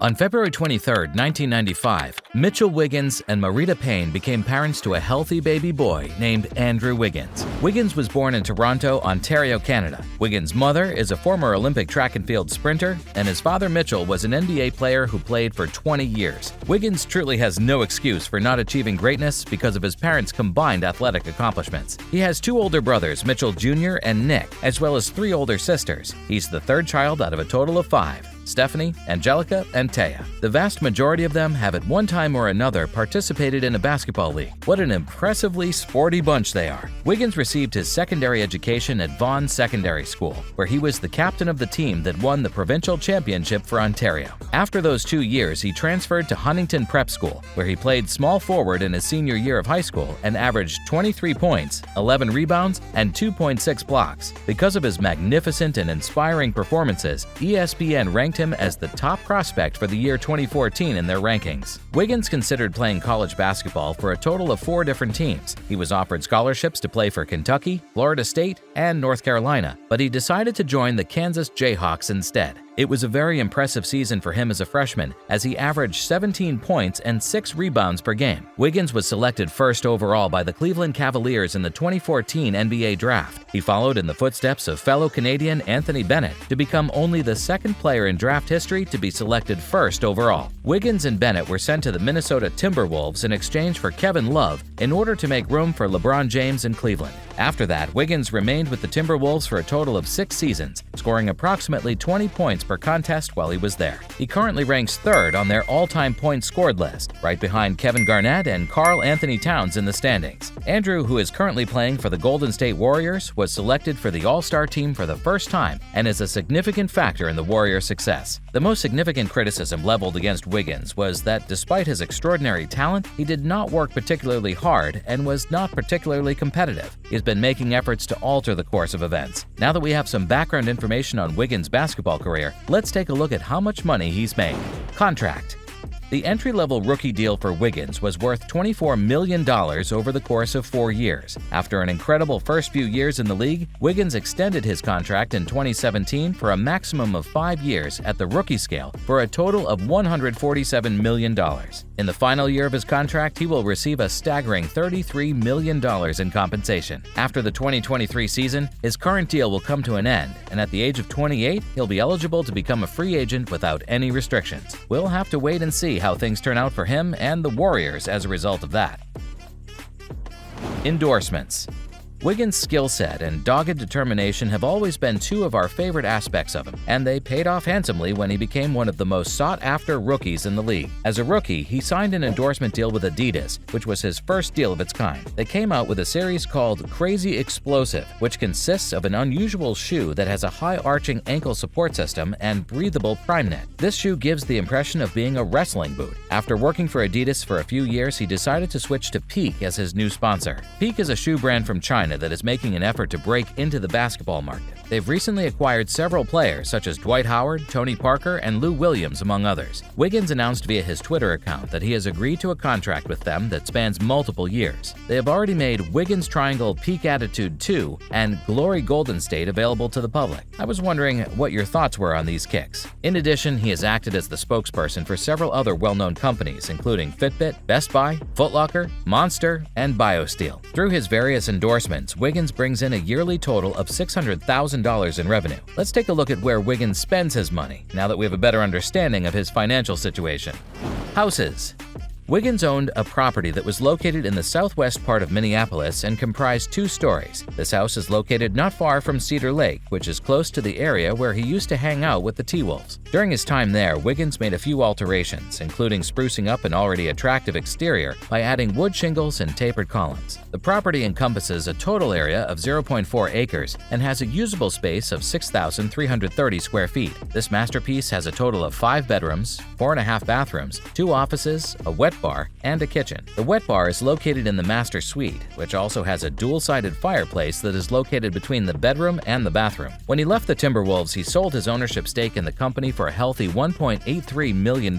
On February 23, 1995, Mitchell Wiggins and Marita Payne became parents to a healthy baby boy named Andrew Wiggins. Wiggins was born in Toronto, Ontario, Canada. Wiggins' mother is a former Olympic track and field sprinter, and his father Mitchell was an NBA player who played for 20 years. Wiggins truly has no excuse for not achieving greatness because of his parents' combined athletic accomplishments. He has two older brothers, Mitchell Jr. and Nick, as well as three older sisters. He's the third child out of a total of 5. Stephanie, Angelica, and Taya. The vast majority of them have at one time or another participated in a basketball league. What an impressively sporty bunch they are. Wiggins received his secondary education at Vaughan Secondary School, where he was the captain of the team that won the provincial championship for Ontario. After those 2 years, he transferred to Huntington Prep School, where he played small forward in his senior year of high school and averaged 23 points, 11 rebounds, and 2.6 blocks. Because of his magnificent and inspiring performances, ESPN ranked him as the top prospect for the year 2014 in their rankings. Wiggins considered playing college basketball for a total of 4 different teams. He was offered scholarships to play for Kentucky, Florida State, and North Carolina, but he decided to join the Kansas Jayhawks instead. It was a very impressive season for him as a freshman, as he averaged 17 points and 6 rebounds per game. Wiggins was selected first overall by the Cleveland Cavaliers in the 2014 NBA Draft. He followed in the footsteps of fellow Canadian Anthony Bennett to become only the second player in draft history to be selected first overall. Wiggins and Bennett were sent to the Minnesota Timberwolves in exchange for Kevin Love in order to make room for LeBron James in Cleveland. After that, Wiggins remained with the Timberwolves for a total of 6 seasons, scoring approximately 20 points per contest while he was there. He currently ranks 3rd on their all-time points scored list, right behind Kevin Garnett and Karl Anthony Towns in the standings. Andrew, who is currently playing for the Golden State Warriors, was selected for the All-Star team for the first time and is a significant factor in the Warriors' success. The most significant criticism leveled against Wiggins was that despite his extraordinary talent, he did not work particularly hard and was not particularly competitive. He's been making efforts to alter the course of events. Now that we have some background information on Wiggins' basketball career, let's take a look at how much money he's made. Contract. The entry-level rookie deal for Wiggins was worth $24 million over the course of 4 years. After an incredible first few years in the league, Wiggins extended his contract in 2017 for a maximum of 5 years at the rookie scale for a total of $147 million. In the final year of his contract, he will receive a staggering $33 million in compensation. After the 2023 season, his current deal will come to an end, and at the age of 28, he'll be eligible to become a free agent without any restrictions. We'll have to wait and see how things turn out for him and the Warriors as a result of that. Endorsements. Wiggins' skill set and dogged determination have always been 2 of our favorite aspects of him, and they paid off handsomely when he became one of the most sought-after rookies in the league. As a rookie, he signed an endorsement deal with Adidas, which was his first deal of its kind. They came out with a series called Crazy Explosive, which consists of an unusual shoe that has a high-arching ankle support system and breathable prime knit. This shoe gives the impression of being a wrestling boot. After working for Adidas for a few years, he decided to switch to Peak as his new sponsor. Peak is a shoe brand from China that is making an effort to break into the basketball market. They've recently acquired several players such as Dwight Howard, Tony Parker, and Lou Williams, among others. Wiggins announced via his Twitter account that he has agreed to a contract with them that spans multiple years. They have already made Wiggins Triangle Peak Attitude 2 and Glory Golden State available to the public. I was wondering what your thoughts were on these kicks. In addition, he has acted as the spokesperson for several other well-known companies, including Fitbit, Best Buy, Foot Locker, Monster, and BioSteel. Through his various endorsements, Wiggins brings in a yearly total of $600,000 in revenue. Let's take a look at where Wiggins spends his money, now that we have a better understanding of his financial situation. Houses. Wiggins owned a property that was located in the southwest part of Minneapolis and comprised 2 stories. This house is located not far from Cedar Lake, which is close to the area where he used to hang out with the T-Wolves. During his time there, Wiggins made a few alterations, including sprucing up an already attractive exterior by adding wood shingles and tapered columns. The property encompasses a total area of 0.4 acres and has a usable space of 6,330 square feet. This masterpiece has a total of 5 bedrooms, 4.5 bathrooms, 2 offices, a wet bar, and a kitchen. The wet bar is located in the master suite, which also has a dual-sided fireplace that is located between the bedroom and the bathroom. When he left the Timberwolves, he sold his ownership stake in the company for a healthy $1.83 million.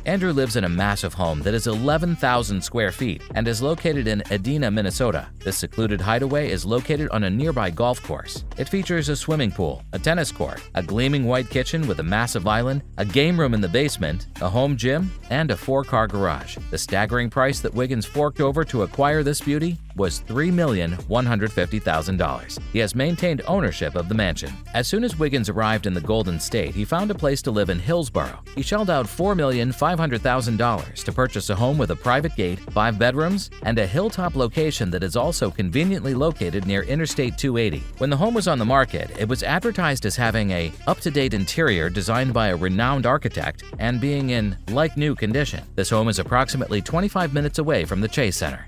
Andrew lives in a massive home that is 11,000 square feet and is located in Edina, Minnesota. This secluded hideaway is located on a nearby golf course. It features a swimming pool, a tennis court, a gleaming white kitchen with a massive island, a game room in the basement, a home gym, and a 4-car garage. The staggering price that Wiggins forked over to acquire this beauty was $3,150,000. He has maintained ownership of the mansion. As soon as Wiggins arrived in the Golden State, he found a place to live in Hillsborough. He shelled out $4,500,000 to purchase a home with a private gate, 5 bedrooms, and a hilltop location that is also conveniently located near Interstate 280. When the home was on the market, it was advertised as having a up-to-date interior designed by a renowned architect and being in like-new condition. This home is approximately 25 minutes away from the Chase Center.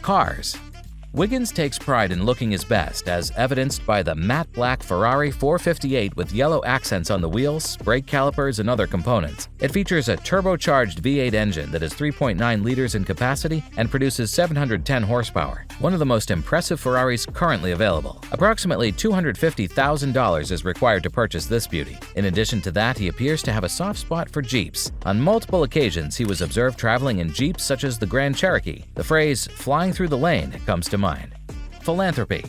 Cars. Wiggins takes pride in looking his best, as evidenced by the matte black Ferrari 458 with yellow accents on the wheels, brake calipers, and other components. It features a turbocharged V8 engine that is 3.9 liters in capacity and produces 710 horsepower, one of the most impressive Ferraris currently available. Approximately $250,000 is required to purchase this beauty. In addition to that, he appears to have a soft spot for Jeeps. On multiple occasions, he was observed traveling in Jeeps such as the Grand Cherokee. The phrase, "flying through the lane," comes to mind. Philanthropy.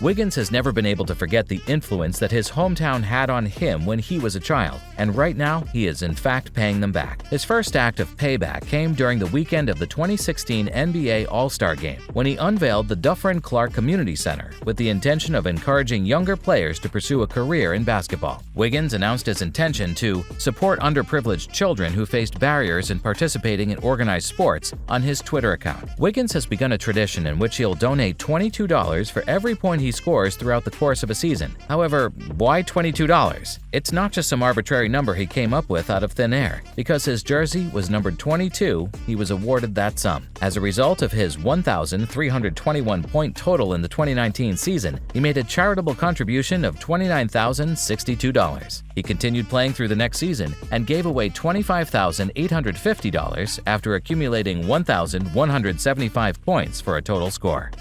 Wiggins has never been able to forget the influence that his hometown had on him when he was a child, and right now he is in fact paying them back. His first act of payback came during the weekend of the 2016 NBA All-Star Game, when he unveiled the Dufferin Clark Community Center with the intention of encouraging younger players to pursue a career in basketball. Wiggins announced his intention to support underprivileged children who faced barriers in participating in organized sports on his Twitter account. Wiggins has begun a tradition in which he'll donate $22 for every point he scores throughout the course of a season. However, why $22? It's not just some arbitrary number he came up with out of thin air. Because his jersey was numbered 22, he was awarded that sum. As a result of his 1,321-point total in the 2019 season, he made a charitable contribution of $29,062. He continued playing through the next season and gave away $25,850 after accumulating 1,175 points for a total score.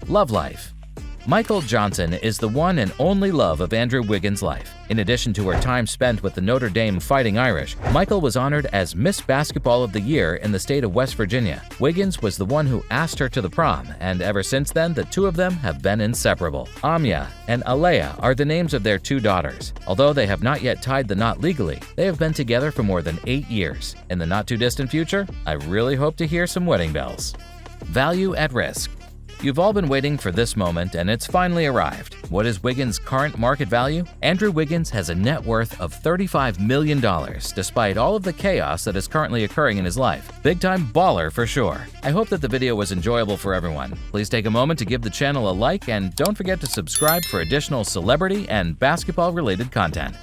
Love life. Michael Johnson is the one and only love of Andrew Wiggins' life. In addition to her time spent with the Notre Dame Fighting Irish, Michael was honored as Miss Basketball of the Year in the state of West Virginia. Wiggins was the one who asked her to the prom, and ever since then, the two of them have been inseparable. Amya and Alea are the names of their 2 daughters. Although they have not yet tied the knot legally, they have been together for more than 8 years. In the not-too-distant future, I really hope to hear some wedding bells. Value at risk. You've all been waiting for this moment, and it's finally arrived. What is Wiggins' current market value? Andrew Wiggins has a net worth of $35 million, despite all of the chaos that is currently occurring in his life. Big-time baller for sure. I hope that the video was enjoyable for everyone. Please take a moment to give the channel a like, and don't forget to subscribe for additional celebrity and basketball-related content.